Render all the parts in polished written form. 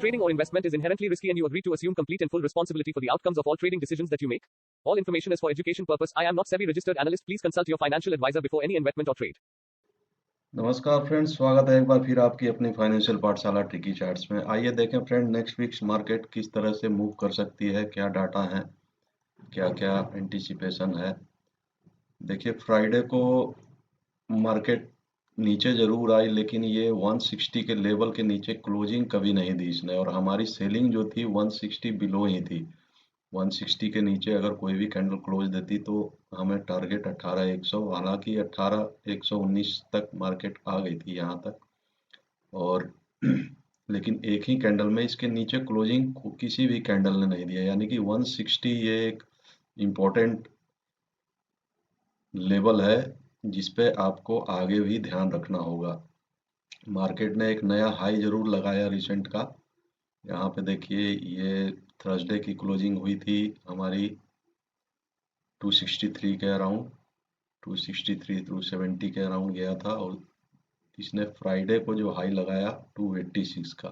Trading or investment is inherently risky and you agree to assume complete and full responsibility for the outcomes of all trading decisions that you make. All information is for education purpose. I am not SEBI registered analyst. Please consult your financial advisor before any investment or trade. नमस्कार friends, स्वागत है एक बार फिर आपकी अपनी financial पाठशाला tricky charts में। आइए देखें फ्रेंड, नेक्स्ट वीक्स मार्केट किस तरह से मूव कर सकती है, क्या डाटा है, क्या क्या एंटीसिपेशन है। देखिए, फ्राइडे को मार्केट नीचे जरूर आई, लेकिन ये 160 के लेवल के नीचे क्लोजिंग कभी नहीं दी इसने, और हमारी सेलिंग जो थी 160 बिलो ही थी। 160 के नीचे अगर कोई भी कैंडल क्लोज देती तो हमें टारगेट 18,100, हालांकि 18,119 तक मार्केट आ गई थी यहाँ तक, और लेकिन एक ही कैंडल में इसके नीचे क्लोजिंग किसी भी कैंडल ने नहीं दिया, यानी कि 160 ये एक इम्पोर्टेंट लेवल है जिस पे आपको आगे भी ध्यान रखना होगा। मार्केट ने एक नया हाई जरूर लगाया रिसेंट का। यहाँ पे देखिए, ये थर्सडे की क्लोजिंग हुई थी हमारी 263 के अराउंड, 263 270 के अराउंड गया था, और इसने फ्राइडे को जो हाई लगाया 286 का,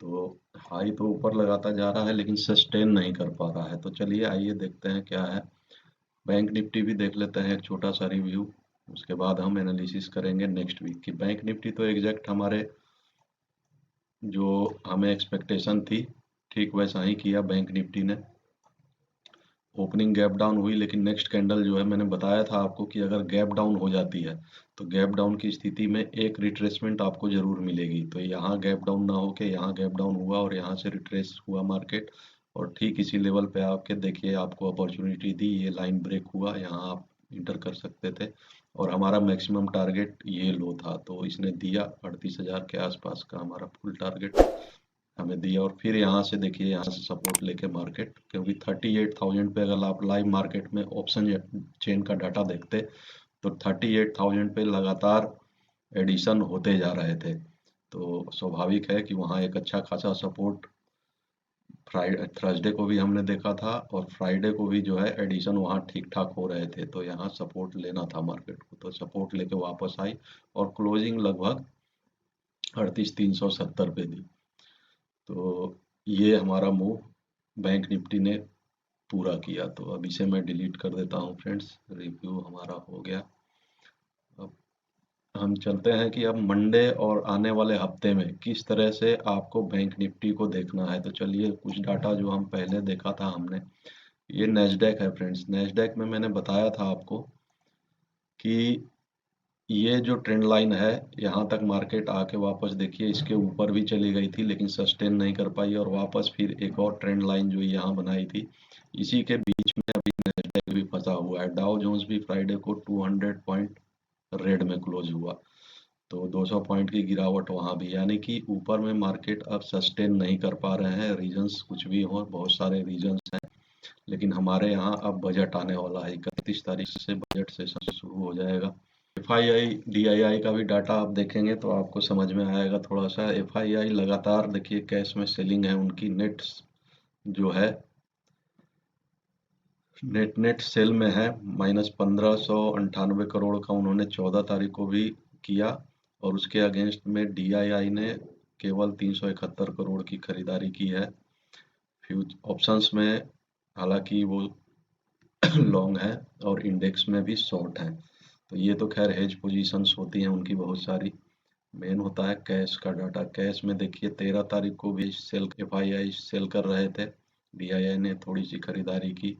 तो हाई तो ऊपर लगाता जा रहा है लेकिन सस्टेन नहीं कर पा रहा है। तो चलिए आइए देखते हैं क्या है। बैंक निफ्टी भी देख लेते हैं, एक छोटा सा रिव्यू, उसके बाद हम एनालिसिस करेंगे नेक्स्ट वीक की। बैंक निफ्टी तो एग्जैक्ट हमारे जो हमें एक्सपेक्टेशन थी ठीक वैसा ही किया बैंक निफ्टी ने। ओपनिंग गैप डाउन हुई, लेकिन नेक्स्ट कैंडल जो है, मैंने बताया था आपको कि अगर गैप डाउन हो जाती है तो गैप डाउन की स्थिति में एक रिट्रेसमेंट आपको जरूर मिलेगी। तो यहाँ गैप डाउन ना होके यहाँ गैप डाउन हुआ और यहाँ से रिट्रेस हुआ मार्केट, और ठीक इसी लेवल पे आपके देखिए आपको अपॉर्चुनिटी दी, ये लाइन ब्रेक हुआ, यहाँ आप इंटर कर सकते थे, और हमारा मैक्सिमम टारगेट ये लो था, तो इसने दिया 38,000 के आसपास का हमारा फुल टारगेट हमें दिया। और फिर यहाँ से देखिए, यहाँ से सपोर्ट लेके मार्केट, क्योंकि 38,000 पे अगर आप लाइव मार्केट में ऑप्शन चेन का डाटा देखते तो 38,000 पे लगातार एडिशन होते जा रहे थे, तो स्वाभाविक है कि वहाँ एक अच्छा खासा सपोर्ट फ्राइडे थर्सडे को भी हमने देखा था, और फ्राइडे को भी जो है एडिशन वहाँ ठीक ठाक हो रहे थे, तो यहाँ सपोर्ट लेना था मार्केट को, तो सपोर्ट लेके वापस आई और क्लोजिंग लगभग 38,370 पे दी। तो ये हमारा मूव बैंक निफ्टी ने पूरा किया। तो अब इसे मैं डिलीट कर देता हूँ फ्रेंड्स, रिव्यू हमारा हो गया। अब हम चलते हैं कि अब मंडे और आने वाले हफ्ते में किस तरह से आपको बैंक निफ्टी को देखना है। तो चलिए, कुछ डाटा जो हम पहले देखा था हमने, ये नैस्डैक है फ्रेंड्स। नैस्डैक में मैंने बताया था आपको कि ये जो ट्रेंड लाइन है, यहाँ तक मार्केट आके वापस देखिए इसके ऊपर भी चली गई थी, लेकिन सस्टेन नहीं कर पाई, और वापस फिर एक और ट्रेंड लाइन जो यहाँ बनाई थी, इसी के बीच में अभी नैस्डैक भी फंसा हुआ है। डाउ जोन्स भी फ्राइडे को 200 पॉइंट रेड में क्लोज हुआ, तो 200 पॉइंट की गिरावट वहाँ भी, यानी कि ऊपर में मार्केट अब सस्टेन नहीं कर पा रहे हैं। रीजंस कुछ भी हो, बहुत सारे रीजंस हैं, लेकिन हमारे यहाँ अब बजट आने वाला है। 31 तारीख से बजट सेशन शुरू हो जाएगा। FII DII का भी डाटा आप देखेंगे तो आपको समझ में आएगा थोड़ा सा। FII लगातार देखिए कैश में सेलिंग है उनकी, नेट जो है नेट सेल में है, -1598 करोड़ का उन्होंने 14 तारीख को भी किया, और उसके अगेंस्ट में DII ने केवल 371 करोड़ की खरीदारी की है। ऑप्शंस में हालांकि वो लॉन्ग है और इंडेक्स में भी शॉर्ट है, तो ये तो खैर हेज पोजीशंस होती हैं उनकी बहुत सारी। मेन होता है कैश का डाटा। कैश में देखिए 13 तारीख को भी FII सेल कर रहे थे, DII ने थोड़ी सी खरीदारी की।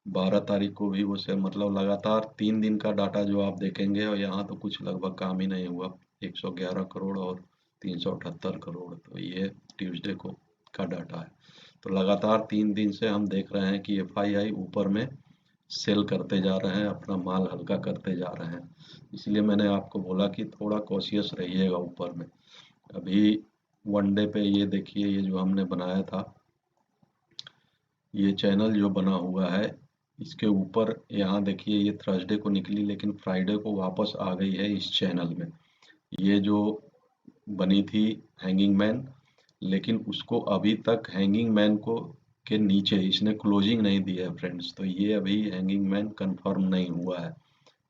12 तारीख को भी वो सेल, मतलब लगातार 3 दिन का डाटा जो आप देखेंगे, और यहाँ तो कुछ लगभग काम ही नहीं हुआ, 111 करोड़ और 378 करोड़, तो ये ट्यूसडे को का डाटा है। तो लगातार 3 दिन से हम देख रहे हैं कि FII ऊपर में सेल करते जा रहे हैं, अपना माल हल्का करते जा रहे हैं, इसलिए मैंने आपको बोला कि थोड़ा कॉशियस रहिएगा ऊपर में। अभी वन डे पे ये देखिए, ये जो हमने बनाया था, ये चैनल जो बना हुआ है, इसके ऊपर यहाँ देखिए ये थर्सडे को निकली, लेकिन फ्राइडे को वापस आ गई है इस चैनल में। ये जो बनी थी हैंगिंग मैन, लेकिन उसको अभी तक हैंगिंग मैन को के नीचे इसने क्लोजिंग नहीं दी है फ्रेंड्स, तो ये अभी हैंगिंग मैन कंफर्म नहीं हुआ है,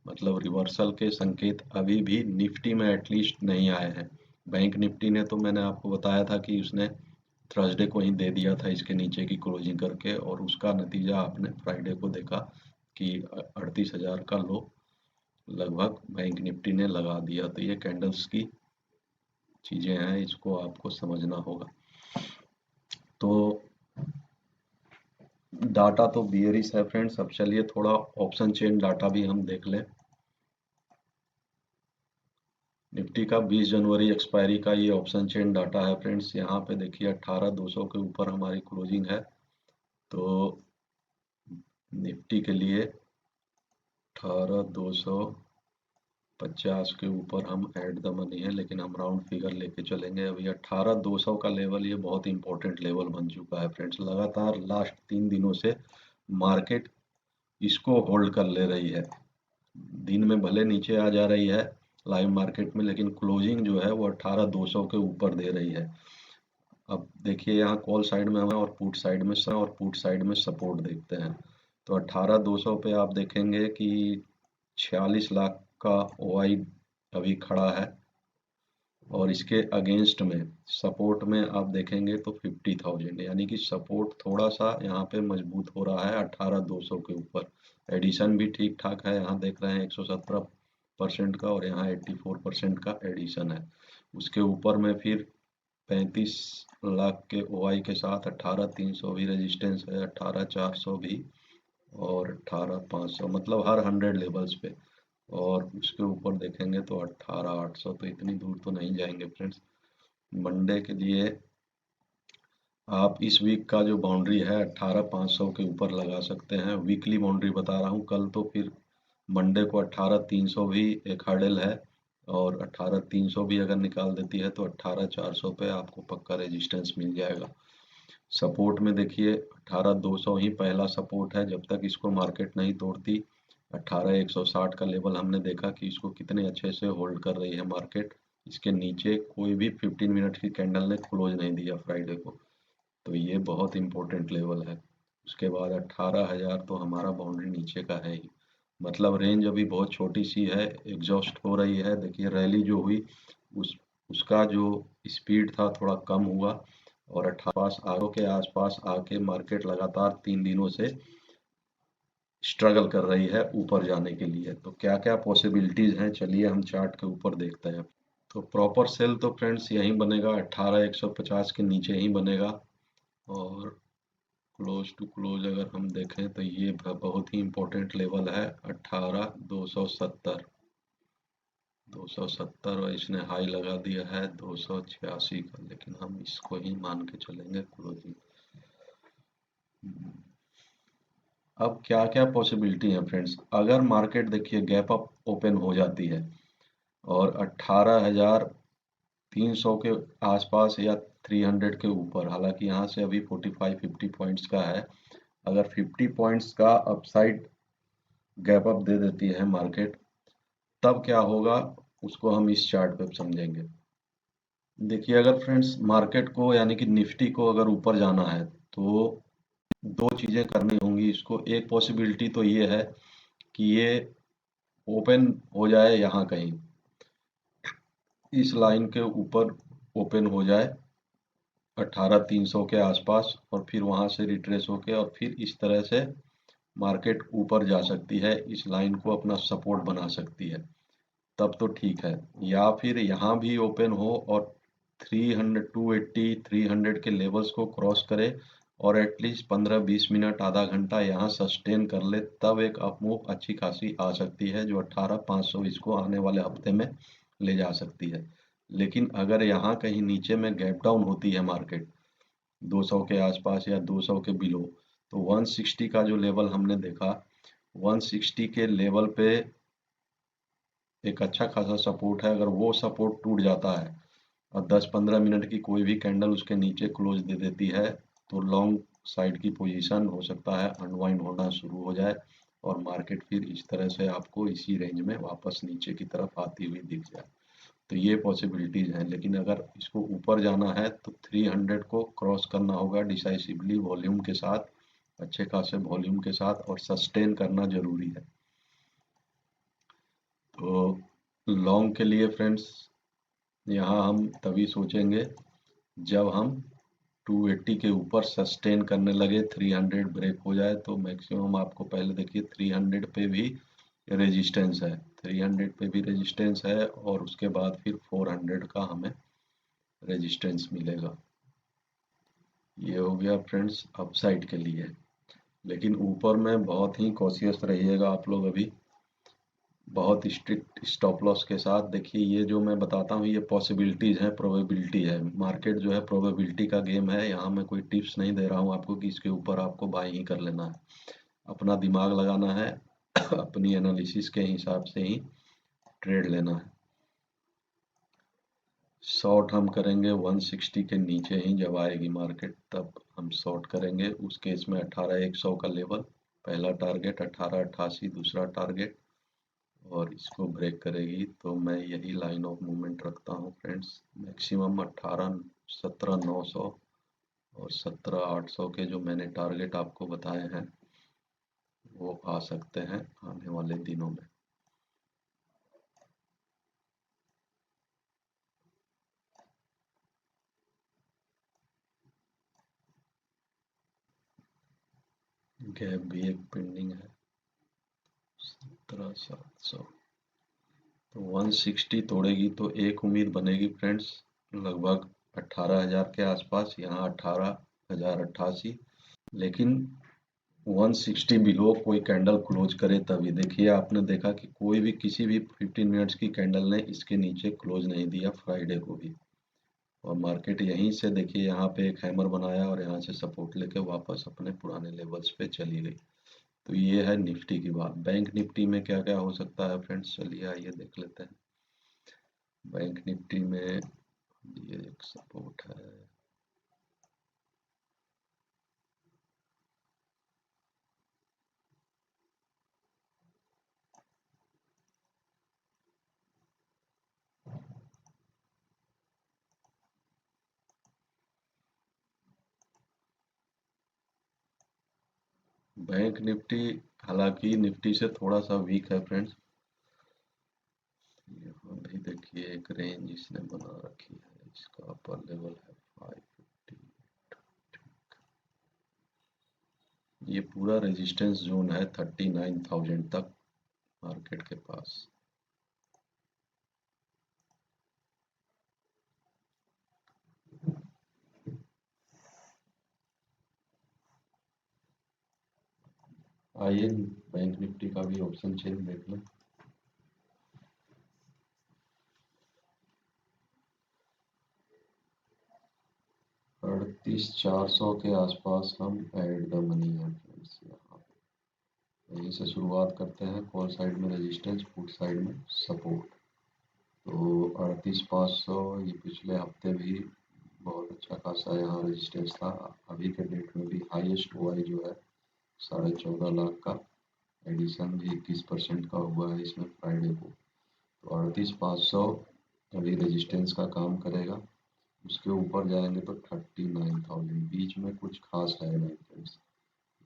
मतलब रिवर्सल के संकेत अभी भी निफ्टी में एटलीस्ट नहीं आए हैं। बैंक निफ्टी ने तो मैंने आपको बताया था कि उसने थर्सडे को ही दे दिया था इसके नीचे की क्लोजिंग करके, और उसका नतीजा आपने फ्राइडे को देखा कि 38,000 का लो लगभग बैंक निफ्टी ने लगा दिया। तो ये कैंडल्स की चीजें हैं, इसको आपको समझना होगा। तो डाटा तो बियरिश है फ्रेंड्स। अब चलिए थोड़ा ऑप्शन चेन डाटा भी हम देख लें। निफ्टी का 20 जनवरी एक्सपायरी का ये ऑप्शन चेन डाटा है फ्रेंड्स। यहाँ पे देखिए 18,200 के ऊपर हमारी क्लोजिंग है। तो निफ्टी के लिए 18,250 के ऊपर हम एट द मनी है, लेकिन हम राउंड फिगर लेके चलेंगे। अभी 18,200 का लेवल ये बहुत इंपॉर्टेंट लेवल बन चुका है फ्रेंड्स। लगातार लास्ट 3 दिनों से मार्केट इसको होल्ड कर ले रही है। दिन में भले नीचे आ जा रही है लाइव मार्केट में, लेकिन क्लोजिंग जो है वो 18,200 के ऊपर दे रही है। अब देखिए यहाँ कॉल साइड में हमें और पुट साइड में सपोर्ट देखते हैं। तो 18,200 पे आप देखेंगे कि 46 लाख का ओआई अभी खड़ा है, और इसके अगेंस्ट में सपोर्ट में आप देखेंगे तो 50,000, यानी कि सपोर्ट थोड़ा सा यहाँ पे मजबूत हो रहा है 18,200 के ऊपर। एडिशन भी ठीक ठाक है, यहाँ देख रहे हैं 117% का, और यहाँ 84% का एडिशन है। उसके ऊपर में फिर 35 लाख के ओआई के साथ 18,300 भी रेजिस्टेंस है, 18,400 भी, और 18,500, मतलब हर 100 लेवल्स पे। और उसके ऊपर देखेंगे तो 18,800। तो इतनी दूर तो नहीं जाएंगे फ्रेंड्स। मंडे के लिए आप इस वीक का जो बाउंड्री है 18,500 के ऊपर लगा सकते हैं। वीकली बाउंड्री बता रहा हूँ। कल तो फिर मंडे को 18,300 भी एक हर्डल है, और 18,300 भी अगर निकाल देती है तो 18,400 पे आपको पक्का रेजिस्टेंस मिल जाएगा। सपोर्ट में देखिए 18,200 ही पहला सपोर्ट है, जब तक इसको मार्केट नहीं तोड़ती। 18,160 का लेवल हमने देखा कि इसको कितने अच्छे से होल्ड कर रही है मार्केट। इसके नीचे कोई भी 15 मिनट की कैंडल ने क्लोज नहीं दिया फ्राइडे को, तो ये बहुत इंपॉर्टेंट लेवल है। उसके बाद 18,000 तो हमारा बाउंड्री नीचे का है ही, मतलब रेंज अभी बहुत छोटी सी है, एग्जॉस्ट हो रही है। देखिए रैली जो हुई उसका जो स्पीड था थोड़ा कम हुआ, और 18 के आसपास आके मार्केट लगातार 3 दिनों से स्ट्रगल कर रही है ऊपर जाने के लिए। तो क्या क्या पॉसिबिलिटीज हैं, चलिए हम चार्ट के ऊपर देखते हैं। तो प्रॉपर सेल तो फ्रेंड्स यहीं बनेगा, 18,150 के नीचे ही बनेगा। और क्लोज टू क्लोज अगर हम देखें तो ये बहुत ही इंपॉर्टेंट लेवल है 18,270। 270, और इसने हाई लगा दिया है 286 का, लेकिन हम इसको ही मान के चलेंगे क्लोजिंग। अब क्या क्या पॉसिबिलिटी है फ्रेंड्स, अगर मार्केट देखिए गैप अप ओपन हो जाती है और 18,300 के आसपास या 300 के ऊपर, हालांकि यहाँ से अभी 45-50 पॉइंट्स का है, अगर 50 पॉइंट्स का अपसाइड गैप अप दे देती है मार्केट, तब क्या होगा उसको हम इस चार्ट पे समझेंगे। देखिए अगर फ्रेंड्स मार्केट को यानी कि निफ्टी को अगर ऊपर जाना है तो दो चीजें करनी होंगी इसको। एक पॉसिबिलिटी तो ये है कि ये ओपन हो जाए यहाँ कहीं, इस लाइन के ऊपर ओपन हो जाए 18,300 के आसपास, और फिर वहां से रिट्रेस होके और फिर इस तरह से मार्केट ऊपर जा सकती है, इस लाइन को अपना सपोर्ट बना सकती है, तब तो ठीक है। या फिर यहाँ भी ओपन हो और 300 280 300 के लेवल्स को क्रॉस करे और एटलीस्ट 15-20 मिनट आधा घंटा यहाँ सस्टेन कर ले, तब एक अप मूव अच्छी खासी आ सकती है जो 18,500 इसको आने वाले हफ्ते में ले जा सकती है। लेकिन अगर यहाँ कहीं नीचे में गैप डाउन होती है मार्केट 200 के आसपास या 200 के बिलो, तो 160 का जो लेवल हमने देखा, 160 के लेवल पे एक अच्छा खासा सपोर्ट है। अगर वो सपोर्ट टूट जाता है और 10-15 मिनट की कोई भी कैंडल उसके नीचे क्लोज दे देती है, तो लॉन्ग साइड की पोजीशन हो सकता है अनवाइंड होना शुरू हो जाए, और मार्केट फिर इस तरह से आपको इसी रेंज में वापस नीचे की तरफ आती हुई दिख जाए। तो ये पॉसिबिलिटीज हैं। लेकिन अगर इसको ऊपर जाना है तो 300 को क्रॉस करना होगा डिसाइसिवली, वॉल्यूम के साथ, अच्छे खासे वॉल्यूम के साथ, और सस्टेन करना जरूरी है। तो लॉन्ग के लिए फ्रेंड्स यहाँ हम तभी सोचेंगे जब हम 280 के ऊपर सस्टेन करने लगे, 300 ब्रेक हो जाए तो मैक्सिमम आपको पहले देखिए 300 पे भी रेजिस्टेंस है, 300 पे भी रेजिस्टेंस है और उसके बाद फिर 400 का हमें रेजिस्टेंस मिलेगा। ये हो गया फ्रेंड्स अपसाइड के लिए, लेकिन ऊपर में बहुत ही कॉशियस रहिएगा आप लोग, अभी बहुत स्ट्रिक्ट स्टॉप लॉस के साथ। देखिए ये जो मैं बताता हूँ ये पॉसिबिलिटीज़ हैं, प्रोबेबिलिटी है, मार्केट जो है प्रोबेबिलिटी का गेम है। यहाँ मैं कोई टिप्स नहीं दे रहा हूँ आपको कि इसके ऊपर आपको बाय ही कर लेना है, अपना दिमाग लगाना है अपनी एनालिसिस के हिसाब से ही ट्रेड लेना है। शॉर्ट हम करेंगे 160 के नीचे ही, जब आएगी मार्केट तब हम शॉर्ट करेंगे। उस केस में 18,100 का लेवल पहला टारगेट, 1888 दूसरा टारगेट, और इसको ब्रेक करेगी तो मैं यही लाइन ऑफ मूवमेंट रखता हूँ फ्रेंड्स। मैक्सिमम 17,900 और 17,800 के जो मैंने टारगेट आपको बताए हैं वो आ सकते हैं आने वाले दिनों में। गैप भी एक पेंडिंग है 17,700, तो 160 तोड़ेगी तो एक उम्मीद बनेगी फ्रेंड्स लगभग 18,000 के आसपास, यहाँ 18,088। लेकिन 160 बिलो कोई कैंडल क्लोज करे तभी। देखिए आपने देखा कि कोई भी किसी भी 15 मिनट्स की कैंडल ने इसके नीचे क्लोज नहीं दिया फ्राइडे को भी, और मार्केट यहीं से देखिए यहाँ पे एक हैमर बनाया और यहाँ से सपोर्ट लेके वापस अपने पुराने लेवल्स पे चली गई। तो ये है निफ्टी की बात। बैंक निफ्टी में क्या क्या हो सकता है फ्रेंड्स, चलिए आइए देख लेते हैं। बैंक निफ्टी में ये एक सपोर्ट है, बैंक निफ्टी हालांकि निफ्टी से थोड़ा सा वीक है फ्रेंड्स। यहाँ भी देखिए एक रेंज इसने बना रखी है, इसका अपर लेवल है 550। ये पूरा रेजिस्टेंस जोन है 39,000 तक मार्केट के पास। आइए बैंक निफ्टी का भी ऑप्शन चेन देख लें। अड़तीस 400 के आसपास हम एड द मनी है फ्रेंड्स। यहाँ यहीं से शुरुआत करते हैं, कॉल साइड में रेजिस्टेंस, पुट साइड में सपोर्ट। तो 38,500 ये पिछले हफ्ते भी बहुत अच्छा खासा यहाँ रेजिस्टेंस था। अभी के डेट में भी हाईएस्ट ओआई जो है 14.5 लाख का, एडिशन भी 21% का हुआ है इसमें फ्राइडे को। तो 38,500 अभी रेजिस्टेंस का काम करेगा, उसके ऊपर जाएंगे तो 39,000, बीच में कुछ खास है नहीं फ्रेंड्स।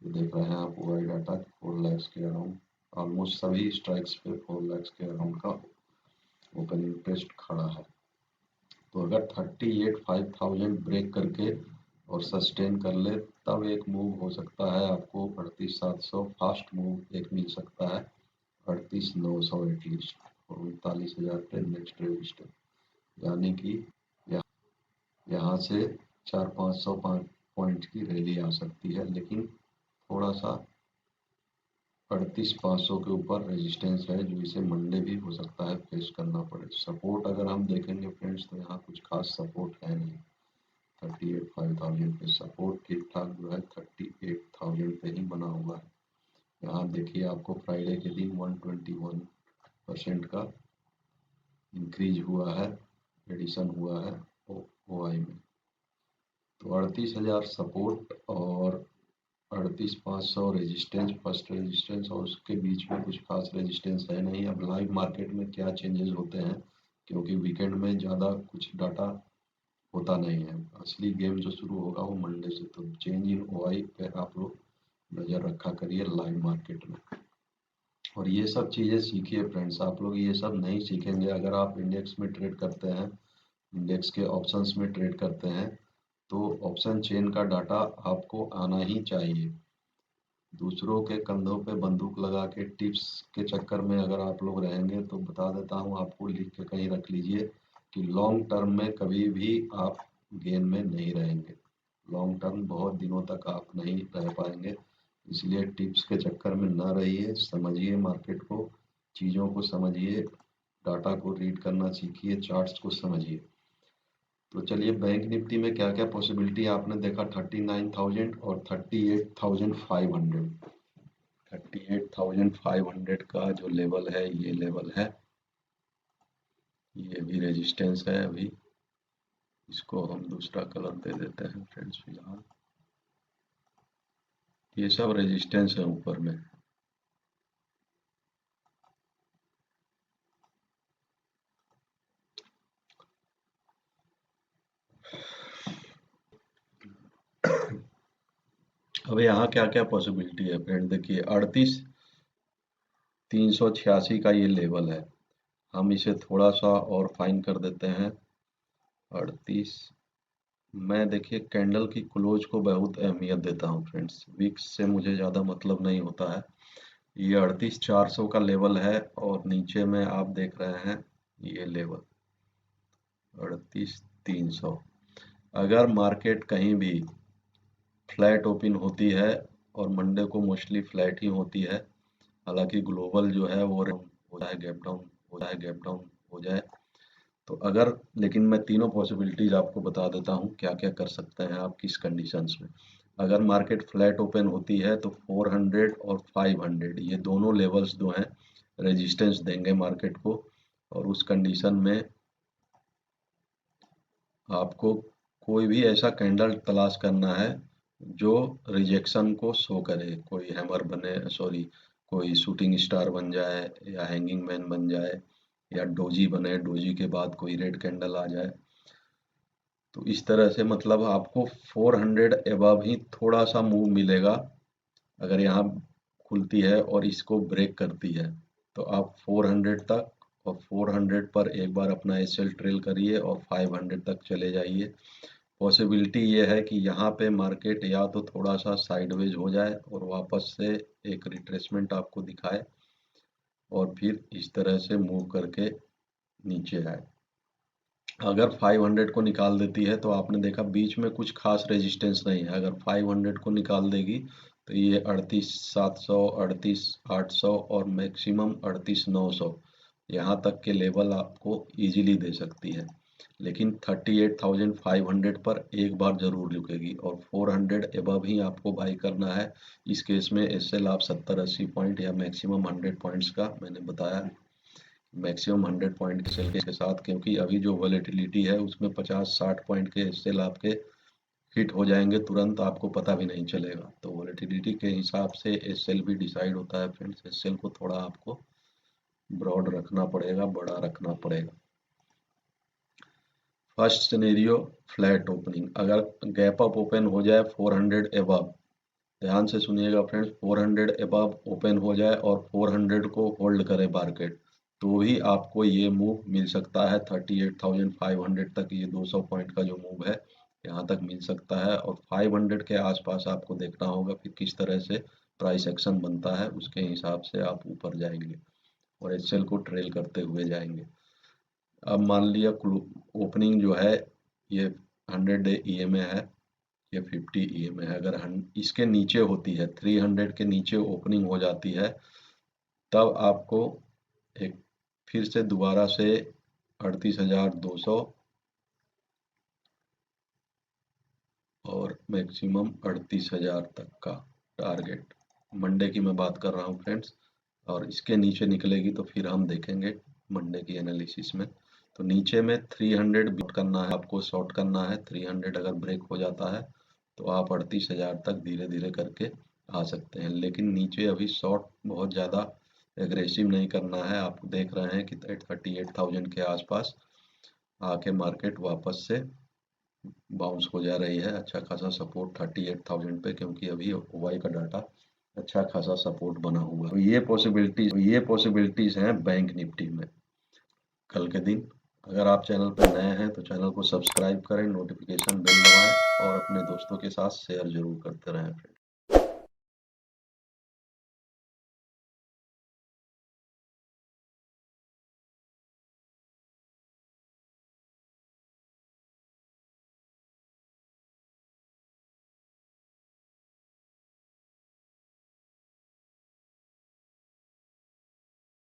ये देख रहे हैं आप ओआई डाटा 4 लाख के अराउंड, ऑलमोस्ट सभी स्ट्राइक्स पे 4 लाख के अराउंड का ओपन इंटरेस्ट खड़ा है। तो अगर 38,500 ब्रेक करके और सस्टेन कर ले तब एक मूव हो सकता है आपको 38,700, फास्ट मूव एक मिल सकता है 38,900 एटलीस्ट, और 39,000 पे नेक्स्ट रेजिस्टेंस, यानी कि यहाँ से 400-500 पॉइंट की रैली आ सकती है। लेकिन थोड़ा सा 38,500 के ऊपर रेजिस्टेंस है जो इसे मंडे भी हो सकता है फेस करना पड़े। सपोर्ट अगर हम देखेंगे फ्रेंड्स तो यहाँ कुछ खास सपोर्ट है नहीं। 38,500 पे सपोर्ट ठीक ठाक जो है 38,000 पे ही बना हुआ है। यहाँ देखिए आपको फ्राइडे के दिन 121% का इंक्रीज हुआ है, एडिशन हुआ है ओआई में। तो 38,000 सपोर्ट और 38,500 रेजिस्टेंस, फर्स्ट रेजिस्टेंस, और उसके बीच में कुछ खास रेजिस्टेंस है नहीं। अब लाइव मार्केट में क्या चेंजेस होते हैं, क्योंकि वीकेंड में ज़्यादा कुछ डाटा होता नहीं है, असली गेम जो शुरू होगा वो मंडे से। तो चेंज इन ओआई पे आप लोग नज़र रखा करिए लाइव मार्केट में। और ये सब चीज़ें सीखिए फ्रेंड्स, आप लोग ये सब नहीं सीखेंगे अगर आप इंडेक्स में ट्रेड करते हैं, इंडेक्स के ऑप्शंस में ट्रेड करते हैं, तो ऑप्शन चेन का डाटा आपको आना ही चाहिए। दूसरों के कंधों पे बंदूक लगा के टिप्स के चक्कर में अगर आप लोग रहेंगे तो बता देता हूँ आपको, लिख के कहीं रख लीजिए कि लॉन्ग टर्म में कभी भी आप गेन में नहीं रहेंगे। लॉन्ग टर्म बहुत दिनों तक आप नहीं रह पाएंगे, इसलिए टिप्स के चक्कर में ना रहिए। समझिए मार्केट को, चीज़ों को समझिए, डाटा को रीड करना सीखिए, चार्ट्स को समझिए। तो चलिए बैंक निफ्टी में क्या क्या पॉसिबिलिटी आपने देखा, 39,000 और 38,500। 38,500 का जो लेवल है, ये लेवल है, ये भी रेजिस्टेंस है। अभी इसको हम दूसरा कलर दे देते हैं फ्रेंड्स फिलहाल। ये सब रेजिस्टेंस है ऊपर में। अब यहाँ क्या क्या पॉसिबिलिटी है फ्रेंड, देखिए 38,386 का ये लेवल है। हम इसे थोड़ा सा और फाइन कर देते हैं 38। मैं देखिए कैंडल की क्लोज को बहुत अहमियत देता हूँ फ्रेंड्स, विक्स से मुझे ज़्यादा मतलब नहीं होता है। ये 38,400 का लेवल है और नीचे में आप देख रहे हैं ये लेवल 38,300। अगर मार्केट कहीं भी फ्लैट ओपन होती है, और मंडे को मोस्टली फ्लैट ही होती है, हालांकि ग्लोबल जो है वो होता है गैप डाउन, होता है गैप डाउन हो जाए तो अगर, लेकिन मैं तीनों पॉसिबिलिटीज आपको बता देता हूँ क्या क्या कर सकते हैं आप किस कंडीशंस में। अगर मार्केट फ्लैट ओपन होती है तो 400 और 500 ये दोनों लेवल्स जो हैं रेजिस्टेंस देंगे मार्केट को, और उस कंडीशन में आपको कोई भी ऐसा कैंडल तलाश करना है जो रिजेक्शन को शो करे, कोई हैमर बने, सॉरी, कोई शूटिंग स्टार बन जाए या हैंगिंग मैन बन जाए या डोजी बने, डोजी के बाद कोई रेड कैंडल आ जाए। तो इस तरह से मतलब आपको 400 एबव ही थोड़ा सा मूव मिलेगा। अगर यहाँ खुलती है और इसको ब्रेक करती है तो आप 400 तक, और 400 पर एक बार अपना एसएल ट्रेल करिए और 500 तक चले जाइए। पॉसिबिलिटी ये है कि यहाँ पे मार्केट या तो थोड़ा सा साइडवेज हो जाए और वापस से एक रिट्रेसमेंट आपको दिखाए और फिर इस तरह से मूव करके नीचे आए। अगर 500 को निकाल देती है तो आपने देखा बीच में कुछ खास रेजिस्टेंस नहीं है। अगर 500 को निकाल देगी तो ये 38,700, 38,800 और मैक्सिमम 38,900 यहाँ तक के लेवल आपको इजीली दे सकती है। लेकिन 38,500 पर एक बार जरूर रुकेगी और 400 एबव ही आपको बाई करना है। इस केस में एसएल आप 70-80 पॉइंट या मैक्सिमम 100 पॉइंट्स का मैंने बताया, मैक्सिमम 100 पॉइंट के सेल के साथ, क्योंकि अभी जो वॉलेटिलिटी है उसमें 50-60 पॉइंट के सेल आपके हिट हो जाएंगे तुरंत, आपको पता भी नहीं चलेगा। तो वॉलेटिलिटी के हिसाब से एसएल भी डिसाइड होता है फ्रेंड्स। एसएल को थोड़ा आपको ब्रॉड रखना पड़ेगा, बड़ा रखना पड़ेगा। फर्स्ट सिनेरियो फ्लैट ओपनिंग, अगर गैप अप ओपन हो जाए 400 एबव, ध्यान से सुनिएगा फ्रेंड्स, 400 एबव ओपन हो जाए और 400 को होल्ड करे मार्केट, तो ही आपको ये मूव मिल सकता है 38,500 तक। ये 200 पॉइंट का जो मूव है यहाँ तक मिल सकता है, और 500 के आसपास आपको देखना होगा फिर किस तरह से प्राइस एक्शन बनता है, उसके हिसाब से आप ऊपर जाएंगे और एचएल को ट्रेल करते हुए जाएंगे। अब मान लिया ओपनिंग जो है ये 100 डे ईएमए है, ये 50 ईएमए है। अगर इसके नीचे होती है, 300 के नीचे ओपनिंग हो जाती है, तब आपको एक फिर से दोबारा से 38,200 और मैक्सिमम 38,000 तक का टारगेट, मंडे की मैं बात कर रहा हूँ फ्रेंड्स, और इसके नीचे निकलेगी तो फिर हम देखेंगे मंडे की एनालिसिस में। तो नीचे में 300 बीट करना है आपको, शॉर्ट करना है। 300 अगर ब्रेक हो जाता है तो आप 38,000 तक धीरे धीरे करके आ सकते हैं, लेकिन नीचे अभी शॉर्ट बहुत ज़्यादा एग्रेसिव नहीं करना है। आप देख रहे हैं कि 38,000 के आसपास आके मार्केट वापस से बाउंस हो जा रही है। अच्छा खासा सपोर्ट 38,000 पे, क्योंकि अभी ओवाई का डाटा अच्छा खासा सपोर्ट बना हुआ है। तो ये पॉसिबिलिटीज हैं बैंक निफ्टी में कल के दिन। अगर आप चैनल पर नए हैं तो चैनल को सब्सक्राइब करें, नोटिफिकेशन बेल दबाएं अपने दोस्तों के साथ शेयर जरूर करते रहें फ्रेंड।